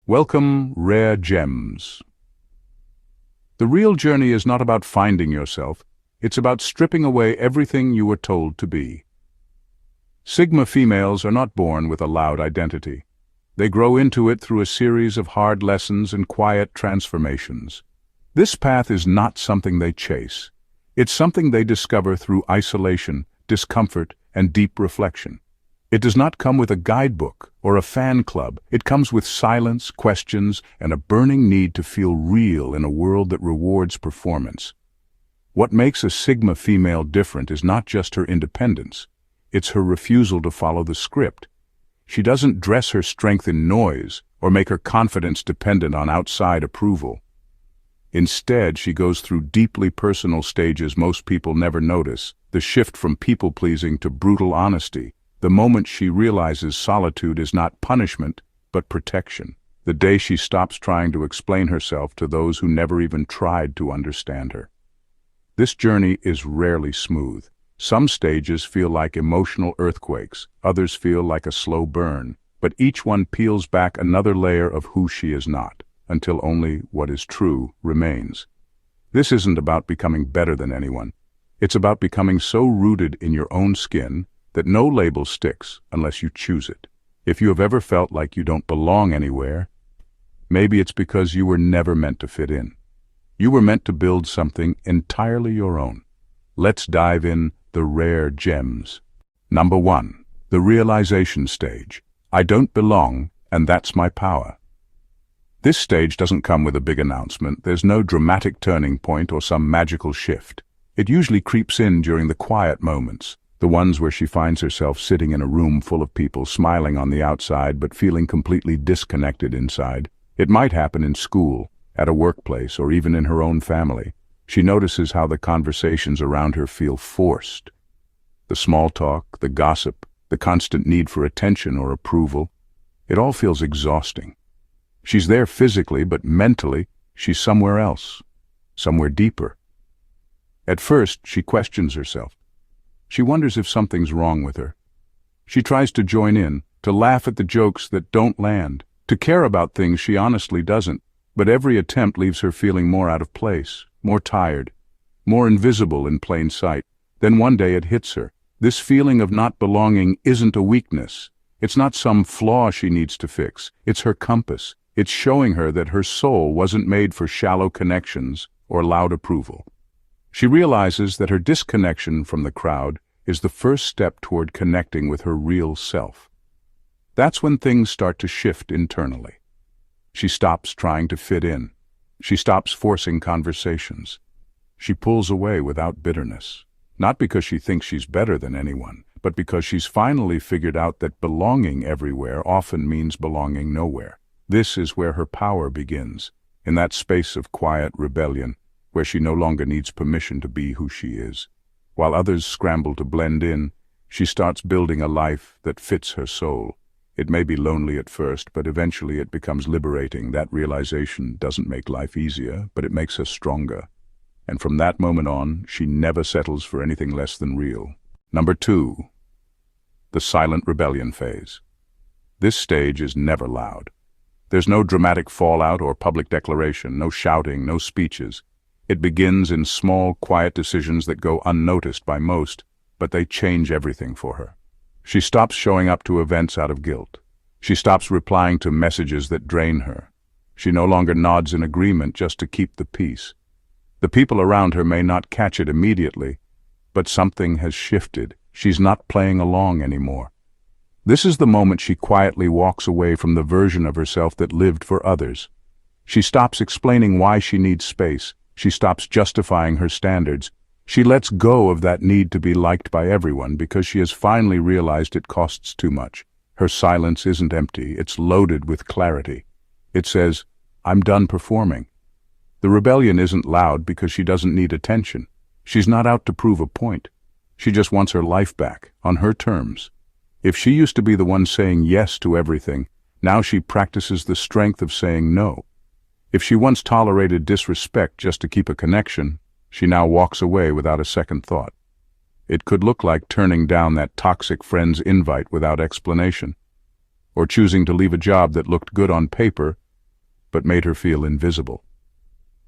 Welcome, rare gems. The real journey is not about finding yourself, it's about stripping away everything you were told to be. Sigma females are not born with a loud identity. They grow into it through a series of hard lessons and quiet transformations. This path is not something they chase. It's something they discover through isolation, discomfort, and deep reflection. It does not come with a guidebook or a fan club. It comes with silence, questions, and a burning need to feel real in a world that rewards performance. What makes a Sigma female different is not just her independence. It's her refusal to follow the script. She doesn't dress her strength in noise or make her confidence dependent on outside approval. Instead, she goes through deeply personal stages most people never notice, the shift from people-pleasing to brutal honesty, the moment she realizes solitude is not punishment, but protection. The day she stops trying to explain herself to those who never even tried to understand her. This journey is rarely smooth. Some stages feel like emotional earthquakes, others feel like a slow burn, but each one peels back another layer of who she is not, until only what is true remains. This isn't about becoming better than anyone. It's about becoming so rooted in your own skin that no label sticks unless you choose it. If you have ever felt like you don't belong anywhere, maybe it's because you were never meant to fit in. You were meant to build something entirely your own. Let's dive in the rare gems. Number 1. The realization stage. I don't belong, and that's my power. This stage doesn't come with a big announcement. There's no dramatic turning point or some magical shift. It usually creeps in during the quiet moments, the ones where she finds herself sitting in a room full of people smiling on the outside but feeling completely disconnected inside. It might happen in school, at a workplace, or even in her own family. She notices how the conversations around her feel forced. The small talk, the gossip, the constant need for attention or approval. It all feels exhausting. She's there physically, but mentally, she's somewhere else, somewhere deeper. At first, she questions herself. She wonders if something's wrong with her. She tries to join in, to laugh at the jokes that don't land, to care about things she honestly doesn't, but every attempt leaves her feeling more out of place, more tired, more invisible in plain sight. Then one day it hits her. This feeling of not belonging isn't a weakness. It's not some flaw she needs to fix. It's her compass. It's showing her that her soul wasn't made for shallow connections or loud approval. She realizes that her disconnection from the crowd is the first step toward connecting with her real self. That's when things start to shift internally. She stops trying to fit in. She stops forcing conversations. She pulls away without bitterness, not because she thinks she's better than anyone, but because she's finally figured out that belonging everywhere often means belonging nowhere. This is where her power begins, in that space of quiet rebellion, where she no longer needs permission to be who she is. While others scramble to blend in, she starts building a life that fits her soul. It may be lonely at first, but eventually it becomes liberating. That realization doesn't make life easier, but it makes her stronger. And from that moment on, she never settles for anything less than real. Number 2. The silent rebellion phase. This stage is never loud. There's no dramatic fallout or public declaration, no shouting, no speeches. It begins in small, quiet decisions that go unnoticed by most, but they change everything for her. She stops showing up to events out of guilt. She stops replying to messages that drain her. She no longer nods in agreement just to keep the peace. The people around her may not catch it immediately, but something has shifted. She's not playing along anymore. This is the moment she quietly walks away from the version of herself that lived for others. She stops explaining why she needs space. She stops justifying her standards. She lets go of that need to be liked by everyone because she has finally realized it costs too much. Her silence isn't empty, it's loaded with clarity. It says, I'm done performing. The rebellion isn't loud because she doesn't need attention. She's not out to prove a point. She just wants her life back, on her terms. If she used to be the one saying yes to everything, now she practices the strength of saying no. If she once tolerated disrespect just to keep a connection, she now walks away without a second thought. It could look like turning down that toxic friend's invite without explanation, or choosing to leave a job that looked good on paper but made her feel invisible.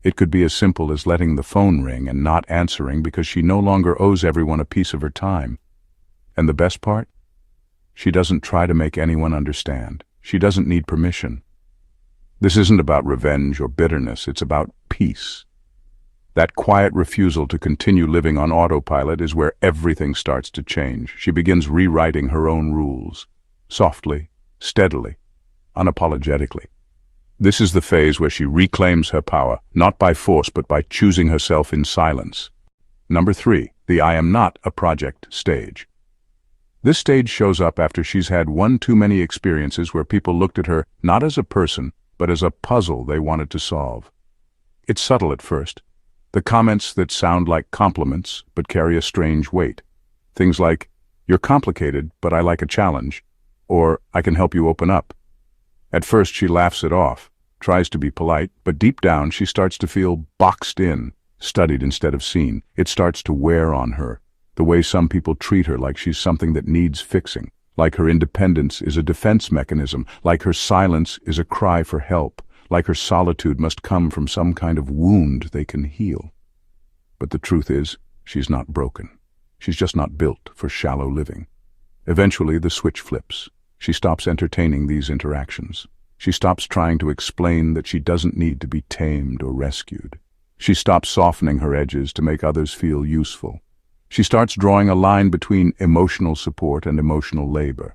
It could be as simple as letting the phone ring and not answering because she no longer owes everyone a piece of her time. And the best part? She doesn't try to make anyone understand. She doesn't need permission. This isn't about revenge or bitterness, it's about peace. That quiet refusal to continue living on autopilot is where everything starts to change. She begins rewriting her own rules, softly, steadily, unapologetically. This is the phase where she reclaims her power, not by force but by choosing herself in silence. Number 3, the I am not a project stage. This stage shows up after she's had one too many experiences where people looked at her not as a person, but as a puzzle they wanted to solve. It's subtle at first. The comments that sound like compliments but carry a strange weight. Things like, "You're complicated, but I like a challenge," or "I can help you open up." At first she laughs it off, tries to be polite, but deep down she starts to feel boxed in, studied instead of seen. It starts to wear on her, the way some people treat her like she's something that needs fixing, like her independence is a defense mechanism, like her silence is a cry for help, like her solitude must come from some kind of wound they can heal. But the truth is, she's not broken. She's just not built for shallow living. Eventually the switch flips. She stops entertaining these interactions. She stops trying to explain that she doesn't need to be tamed or rescued. She stops softening her edges to make others feel useful. She starts drawing a line between emotional support and emotional labor.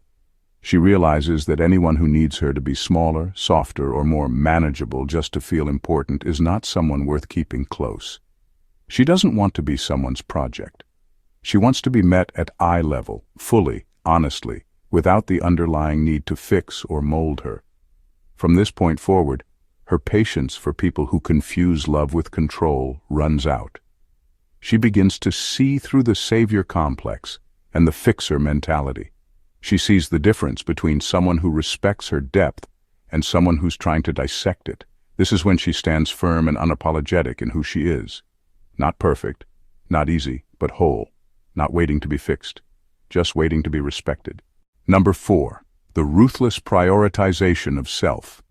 She realizes that anyone who needs her to be smaller, softer, or more manageable just to feel important is not someone worth keeping close. She doesn't want to be someone's project. She wants to be met at eye level, fully, honestly, without the underlying need to fix or mold her. From this point forward, her patience for people who confuse love with control runs out. She begins to see through the savior complex and the fixer mentality. She sees the difference between someone who respects her depth and someone who's trying to dissect it. This is when she stands firm and unapologetic in who she is. Not perfect, not easy, but whole, not waiting to be fixed, just waiting to be respected. Number 4, the ruthless prioritization of self.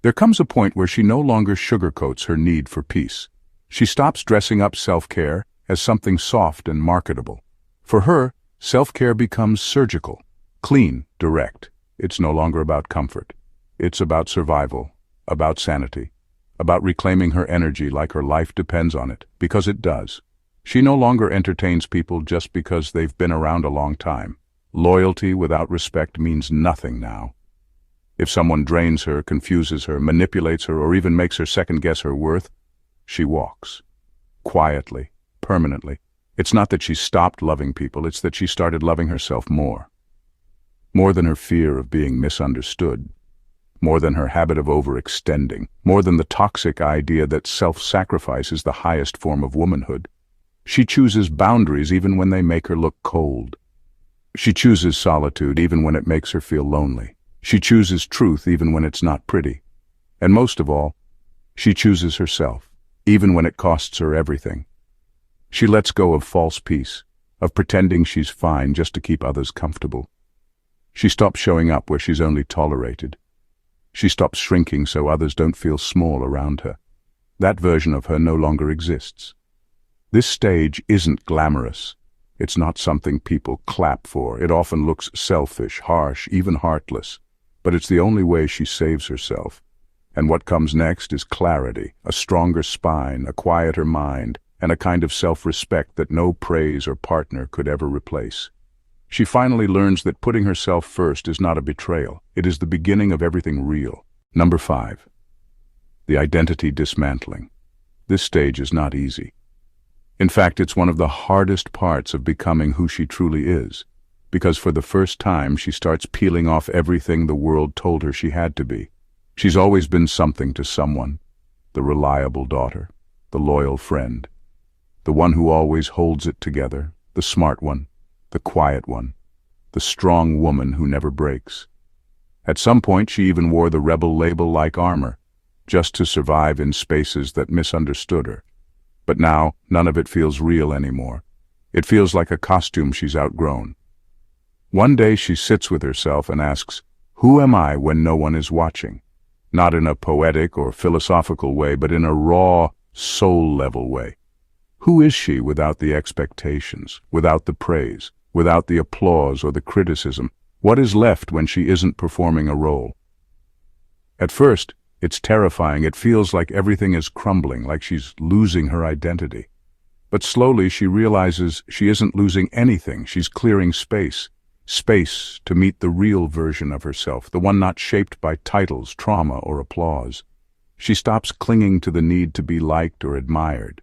There comes a point where she no longer sugarcoats her need for peace. She stops dressing up self-care as something soft and marketable. For her, self-care becomes surgical, clean, direct. It's no longer about comfort. It's about survival, about sanity, about reclaiming her energy like her life depends on it, because it does. She no longer entertains people just because they've been around a long time. Loyalty without respect means nothing now. If someone drains her, confuses her, manipulates her, or even makes her second-guess her worth, she walks. Quietly, permanently. It's not that she stopped loving people, it's that she started loving herself more. More than her fear of being misunderstood. More than her habit of overextending. More than the toxic idea that self-sacrifice is the highest form of womanhood. She chooses boundaries even when they make her look cold. She chooses solitude even when it makes her feel lonely. She chooses truth even when it's not pretty. And most of all, she chooses herself, even when it costs her everything. She lets go of false peace, of pretending she's fine just to keep others comfortable. She stops showing up where she's only tolerated. She stops shrinking so others don't feel small around her. That version of her no longer exists. This stage isn't glamorous. It's not something people clap for. It often looks selfish, harsh, even heartless. But it's the only way she saves herself. And what comes next is clarity, a stronger spine, a quieter mind, and a kind of self-respect that no praise or partner could ever replace. She finally learns that putting herself first is not a betrayal. It is the beginning of everything real. Number 5. The identity dismantling. This stage is not easy. In fact, it's one of the hardest parts of becoming who she truly is, because for the first time she starts peeling off everything the world told her she had to be. She's always been something to someone, the reliable daughter, the loyal friend, the one who always holds it together, the smart one, the quiet one, the strong woman who never breaks. At some point she even wore the rebel label like armor, just to survive in spaces that misunderstood her. But now, none of it feels real anymore. It feels like a costume she's outgrown. One day she sits with herself and asks, "Who am I when no one is watching?" not in a poetic or philosophical way, but in a raw, soul-level way. Who is she without the expectations, without the praise, without the applause or the criticism? What is left when she isn't performing a role? At first, it's terrifying. It feels like everything is crumbling, like she's losing her identity. But slowly she realizes she isn't losing anything. She's clearing space. Space to meet the real version of herself, the one not shaped by titles, trauma, or applause. She stops clinging to the need to be liked or admired.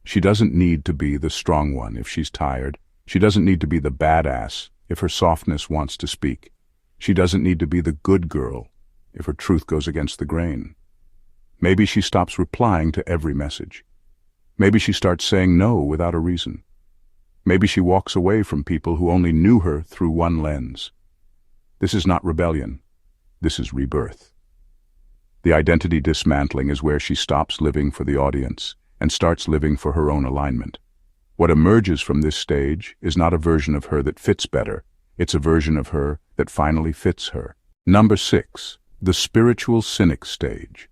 She doesn't need to be the strong one if she's tired. She doesn't need to be the badass if her softness wants to speak. She doesn't need to be the good girl if her truth goes against the grain. Maybe she stops replying to every message. Maybe she starts saying no without a reason. Maybe she walks away from people who only knew her through one lens. This is not rebellion. This is rebirth. The identity dismantling is where she stops living for the audience and starts living for her own alignment. What emerges from this stage is not a version of her that fits better. It's a version of her that finally fits her. Number 6. The spiritual cynic stage.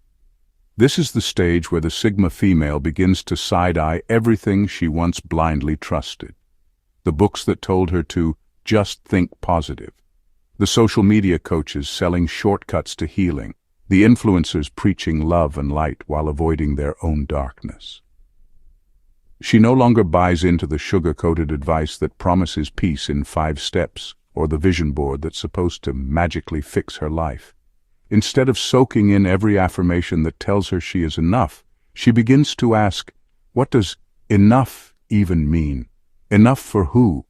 This is the stage where the Sigma female begins to side-eye everything she once blindly trusted. The books that told her to just think positive. The social media coaches selling shortcuts to healing. The influencers preaching love and light while avoiding their own darkness. She no longer buys into the sugar-coated advice that promises peace in 5 steps or the vision board that's supposed to magically fix her life. Instead of soaking in every affirmation that tells her she is enough, she begins to ask, what does enough even mean? Enough for who?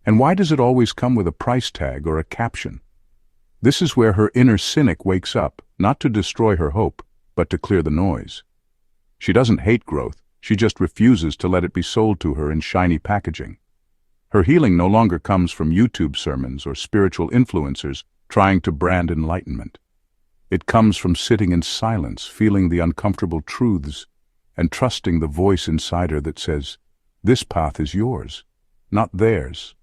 And why does it always come with a price tag or a caption? This is where her inner cynic wakes up, not to destroy her hope, but to clear the noise. She doesn't hate growth, she just refuses to let it be sold to her in shiny packaging. Her healing no longer comes from YouTube sermons or spiritual influencers trying to brand enlightenment. It comes from sitting in silence, feeling the uncomfortable truths, and trusting the voice inside her that says, this path is yours, not theirs.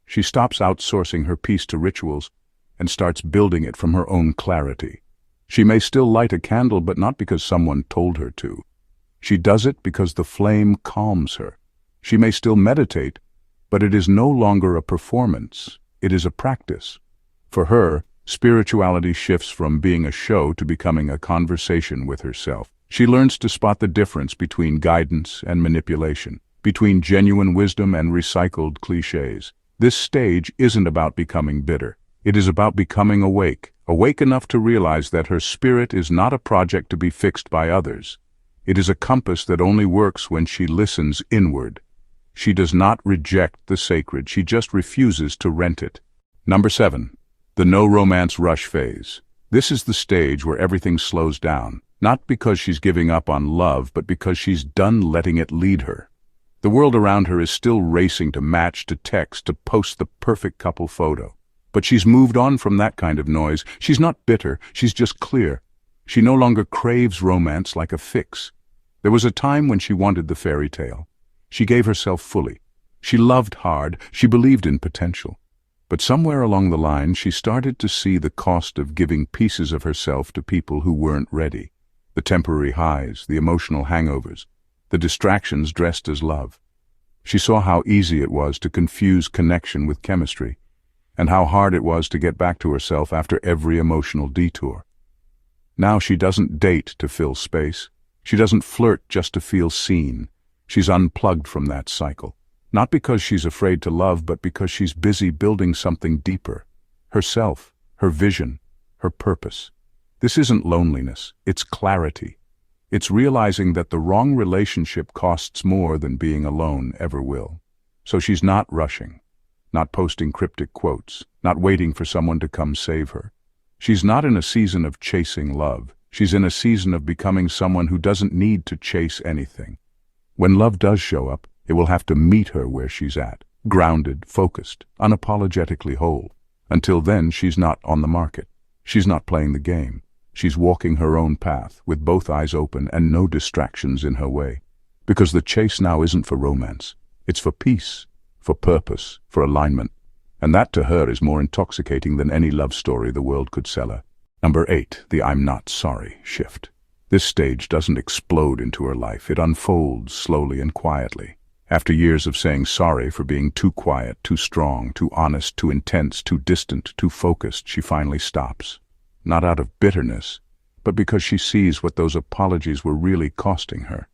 She stops outsourcing her peace to rituals and starts building it from her own clarity. She may still light a candle, but not because someone told her to. She does it because the flame calms her. She may still meditate, but it is no longer a performance. It is a practice. For her, spirituality shifts from being a show to becoming a conversation with herself. She learns to spot the difference between guidance and manipulation, between genuine wisdom and recycled cliches. This stage isn't about becoming bitter. It is about becoming awake enough to realize that her spirit is not a project to be fixed by others. It is a compass that only works when she listens inward. She does not reject the sacred, she just refuses to rent it. Number 7. The no romance rush phase. This is the stage where everything slows down, not because she's giving up on love, but because she's done letting it lead her. The world around her is still racing to match, to text, to post the perfect couple photo. But she's moved on from that kind of noise. She's not bitter, she's just clear. She no longer craves romance like a fix. There was a time when she wanted the fairy tale. She gave herself fully. She loved hard, she believed in potential. But somewhere along the line, she started to see the cost of giving pieces of herself to people who weren't ready. The temporary highs, the emotional hangovers, the distractions dressed as love. She saw how easy it was to confuse connection with chemistry, and how hard it was to get back to herself after every emotional detour. Now she doesn't date to fill space. She doesn't flirt just to feel seen. She's unplugged from that cycle. Not because she's afraid to love, but because she's busy building something deeper. Herself, her vision, her purpose. This isn't loneliness, it's clarity. It's realizing that the wrong relationship costs more than being alone ever will. So she's not rushing, not posting cryptic quotes, not waiting for someone to come save her. She's not in a season of chasing love. She's in a season of becoming someone who doesn't need to chase anything. When love does show up, it will have to meet her where she's at, grounded, focused, unapologetically whole. Until then, she's not on the market. She's not playing the game. She's walking her own path, with both eyes open and no distractions in her way. Because the chase now isn't for romance. It's for peace, for purpose, for alignment. And that to her is more intoxicating than any love story the world could sell her. Number 8, the I'm not sorry shift. This stage doesn't explode into her life. It unfolds slowly and quietly. After years of saying sorry for being too quiet, too strong, too honest, too intense, too distant, too focused, she finally stops. Not out of bitterness, but because she sees what those apologies were really costing her.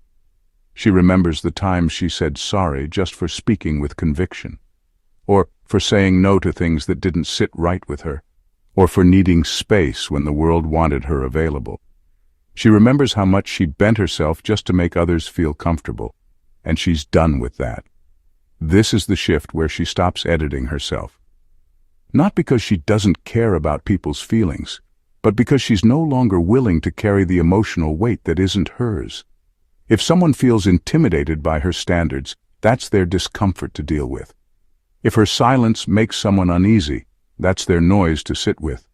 She remembers the times she said sorry just for speaking with conviction, or for saying no to things that didn't sit right with her, or for needing space when the world wanted her available. She remembers how much she bent herself just to make others feel comfortable, and she's done with that. This is the shift where she stops editing herself. Not because she doesn't care about people's feelings, but because she's no longer willing to carry the emotional weight that isn't hers. If someone feels intimidated by her standards, that's their discomfort to deal with. If her silence makes someone uneasy, that's their noise to sit with.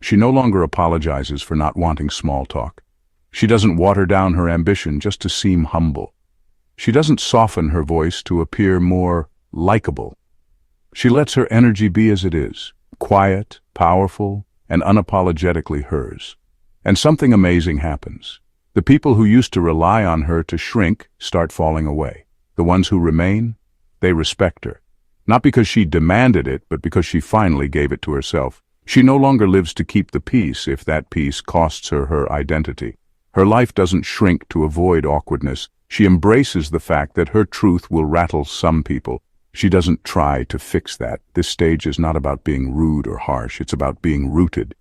She no longer apologizes for not wanting small talk. She doesn't water down her ambition just to seem humble. She doesn't soften her voice to appear more likable. She lets her energy be as it is, quiet, powerful, and unapologetically hers. And something amazing happens. The people who used to rely on her to shrink start falling away. The ones who remain, they respect her. Not because she demanded it, but because she finally gave it to herself. She no longer lives to keep the peace if that peace costs her her identity. Her life doesn't shrink to avoid awkwardness. She embraces the fact that her truth will rattle some people. She doesn't try to fix that. This stage is not about being rude or harsh. It's about being rooted.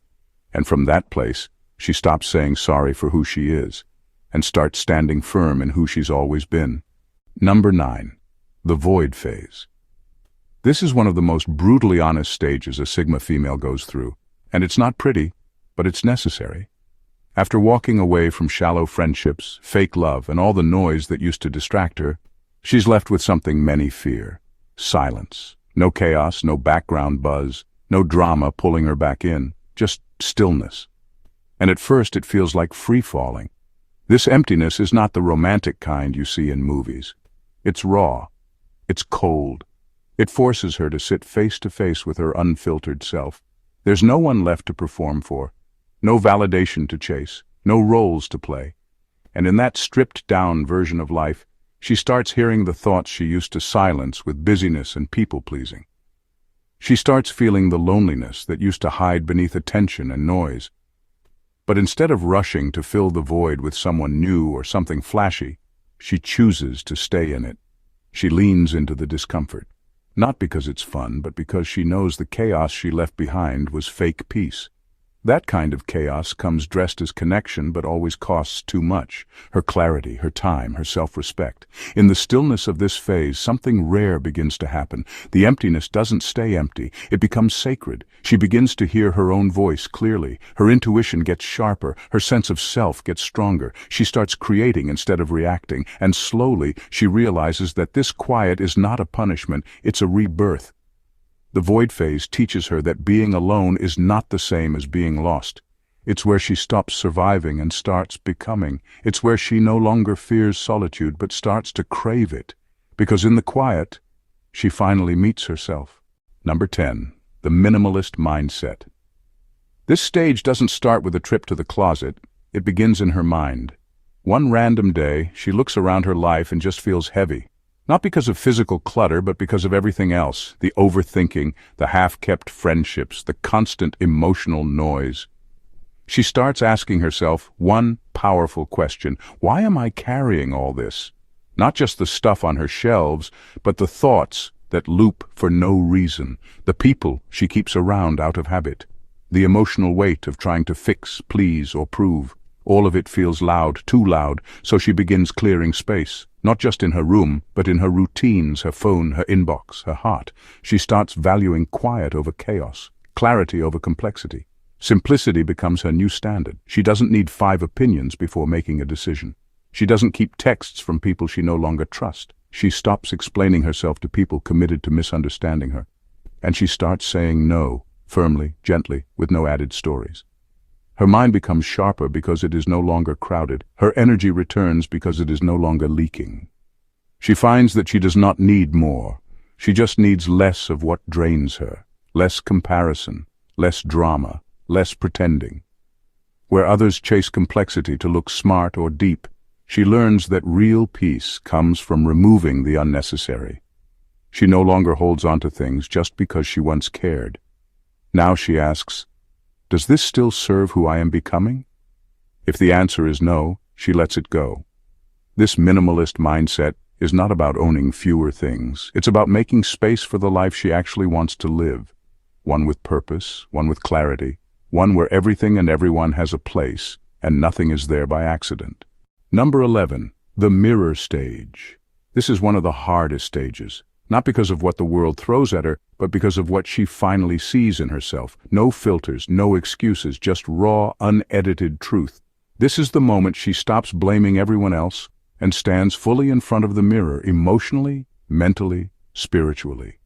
And from that place, she stops saying sorry for who she is and starts standing firm in who she's always been. Number 9, the void phase. This is one of the most brutally honest stages a Sigma female goes through, and it's not pretty, but it's necessary. After walking away from shallow friendships, fake love, and all the noise that used to distract her, she's left with something many fear: silence. No chaos, no background buzz, no drama pulling her back in, just stillness. And at first it feels like free-falling. This emptiness is not the romantic kind you see in movies. It's raw. It's cold. It forces her to sit face to face with her unfiltered self. There's no one left to perform for, no validation to chase, no roles to play. And in that stripped-down version of life, she starts hearing the thoughts she used to silence with busyness and people-pleasing. She starts feeling the loneliness that used to hide beneath attention and noise. But instead of rushing to fill the void with someone new or something flashy, she chooses to stay in it. She leans into the discomfort. Not because it's fun, but because she knows the chaos she left behind was fake peace. That kind of chaos comes dressed as connection but always costs too much: her clarity, her time, her self-respect. In the stillness of this phase, something rare begins to happen. The emptiness doesn't stay empty. It becomes sacred. She begins to hear her own voice clearly. Her intuition gets sharper. Her sense of self gets stronger. She starts creating instead of reacting, and slowly she realizes that this quiet is not a punishment, it's a rebirth. The void phase teaches her that being alone is not the same as being lost. It's where she stops surviving and starts becoming. It's where she no longer fears solitude but starts to crave it, because in the quiet, she finally meets herself. Number 10, the minimalist mindset. This stage doesn't start with a trip to the closet. It begins in her mind. One random day, she looks around her life and just feels heavy. Not because of physical clutter, but because of everything else: the overthinking, the half-kept friendships, the constant emotional noise. She starts asking herself one powerful question: why am I carrying all this? Not just the stuff on her shelves, but the thoughts that loop for no reason, the people she keeps around out of habit, the emotional weight of trying to fix, please, or prove. All of it feels loud, too loud, so she begins clearing space. Not just in her room, but in her routines, her phone, her inbox, her heart. She starts valuing quiet over chaos, clarity over complexity. Simplicity becomes her new standard. She doesn't need 5 opinions before making a decision. She doesn't keep texts from people she no longer trusts. She stops explaining herself to people committed to misunderstanding her. And she starts saying no, firmly, gently, with no added stories. Her mind becomes sharper because it is no longer crowded. Her energy returns because it is no longer leaking. She finds that she does not need more. She just needs less of what drains her, less comparison, less drama, less pretending. Where others chase complexity to look smart or deep, she learns that real peace comes from removing the unnecessary. She no longer holds on to things just because she once cared. Now she asks, does this still serve who I am becoming? If the answer is no, she lets it go. This minimalist mindset is not about owning fewer things. It's about making space for the life she actually wants to live. One with purpose, one with clarity, one where everything and everyone has a place, and nothing is there by accident. Number 11, the mirror stage. This is one of the hardest stages, not because of what the world throws at her, but because of what she finally sees in herself. No filters, no excuses, just raw, unedited truth. This is the moment she stops blaming everyone else and stands fully in front of the mirror, emotionally, mentally, spiritually.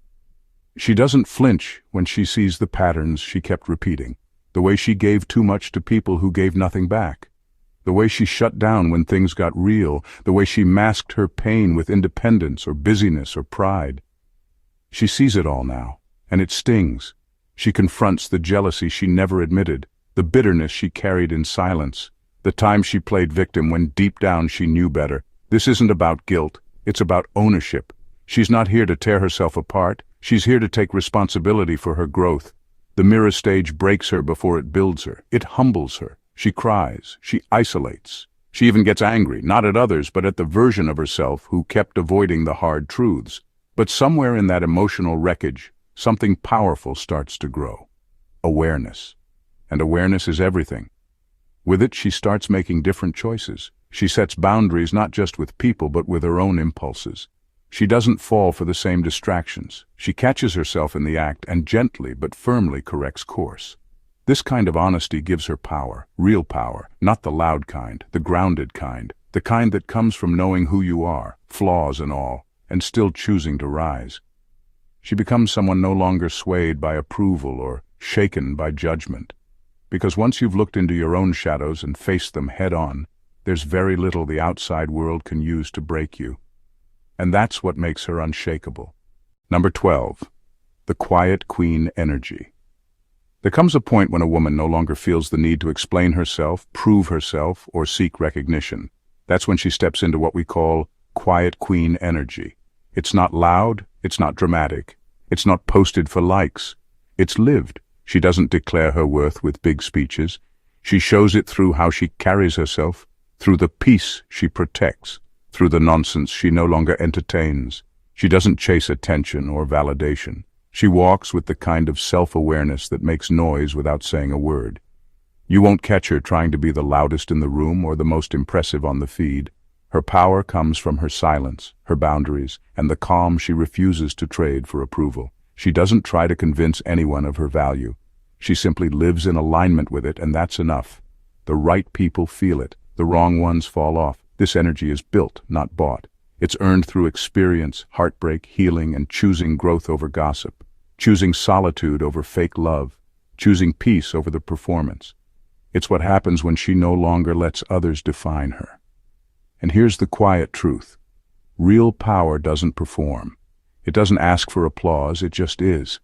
She doesn't flinch when she sees the patterns she kept repeating, the way she gave too much to people who gave nothing back, the way she shut down when things got real, the way she masked her pain with independence or busyness or pride. She sees it all now, and it stings. She confronts the jealousy she never admitted, the bitterness she carried in silence, the time she played victim when deep down she knew better. This isn't about guilt, it's about ownership. She's not here to tear herself apart, she's here to take responsibility for her growth. The mirror stage breaks her before it builds her. It humbles her. She cries, she isolates. She even gets angry, not at others, but at the version of herself who kept avoiding the hard truths. But somewhere in that emotional wreckage, something powerful starts to grow. Awareness. And awareness is everything. With it, she starts making different choices. She sets boundaries not just with people, but with her own impulses. She doesn't fall for the same distractions. She catches herself in the act and gently but firmly corrects course. This kind of honesty gives her power, real power, not the loud kind, the grounded kind, the kind that comes from knowing who you are, flaws and all, and still choosing to rise. She becomes someone no longer swayed by approval or shaken by judgment. Because once you've looked into your own shadows and faced them head-on, there's very little the outside world can use to break you. And that's what makes her unshakable. Number 12, the quiet queen energy. There comes a point when a woman no longer feels the need to explain herself, prove herself, or seek recognition. That's when she steps into what we call quiet queen energy. It's not loud, it's not dramatic, it's not posted for likes. It's lived. She doesn't declare her worth with big speeches. She shows it through how she carries herself, through the peace she protects, through the nonsense she no longer entertains. She doesn't chase attention or validation. She walks with the kind of self-awareness that makes noise without saying a word. You won't catch her trying to be the loudest in the room or the most impressive on the feed. Her power comes from her silence, her boundaries, and the calm she refuses to trade for approval. She doesn't try to convince anyone of her value. She simply lives in alignment with it, and that's enough. The right people feel it. The wrong ones fall off. This energy is built, not bought. It's earned through experience, heartbreak, healing, and choosing growth over gossip, choosing solitude over fake love, choosing peace over the performance. It's what happens when she no longer lets others define her. And here's the quiet truth. Real power doesn't perform. It doesn't ask for applause, it just is.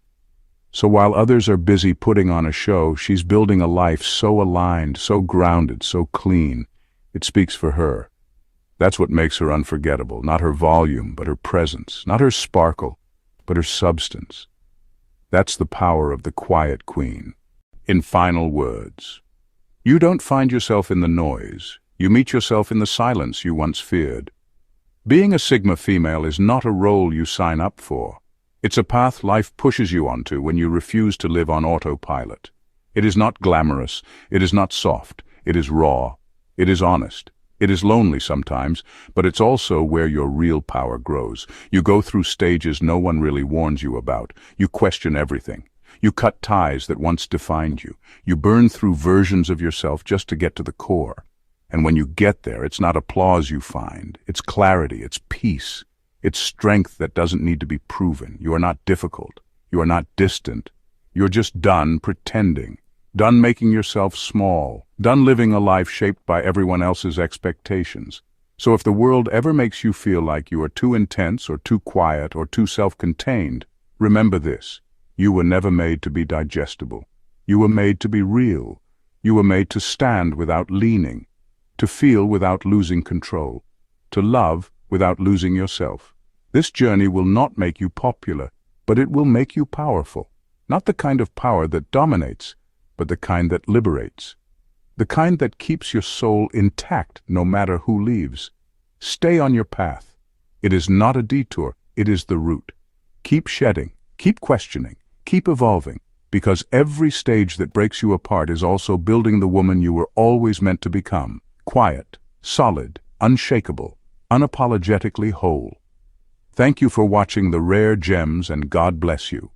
So while others are busy putting on a show, she's building a life so aligned, so grounded, so clean. It speaks for her. That's what makes her unforgettable, not her volume, but her presence, not her sparkle, but her substance. That's the power of the quiet queen. In final words, you don't find yourself in the noise. You meet yourself in the silence you once feared. Being a Sigma female is not a role you sign up for. It's a path life pushes you onto when you refuse to live on autopilot. It is not glamorous. It is not soft. It is raw. It is honest. It is lonely sometimes, but it's also where your real power grows. You go through stages no one really warns you about. You question everything. You cut ties that once defined you. You burn through versions of yourself just to get to the core. And when you get there, it's not applause you find. It's clarity. It's peace. It's strength that doesn't need to be proven. You are not difficult. You are not distant. You're just done pretending. Done making yourself small. Done living a life shaped by everyone else's expectations. So if the world ever makes you feel like you are too intense or too quiet or too self-contained, remember this. You were never made to be digestible. You were made to be real. You were made to stand without leaning, to feel without losing control, to love without losing yourself. This journey will not make you popular, but it will make you powerful. Not the kind of power that dominates, but the kind that liberates. The kind that keeps your soul intact no matter who leaves. Stay on your path. It is not a detour, it is the route. Keep shedding, keep questioning, keep evolving, because every stage that breaks you apart is also building the woman you were always meant to become. Quiet, solid, unshakable, unapologetically whole. Thank you for watching The Rare Gems, and God bless you.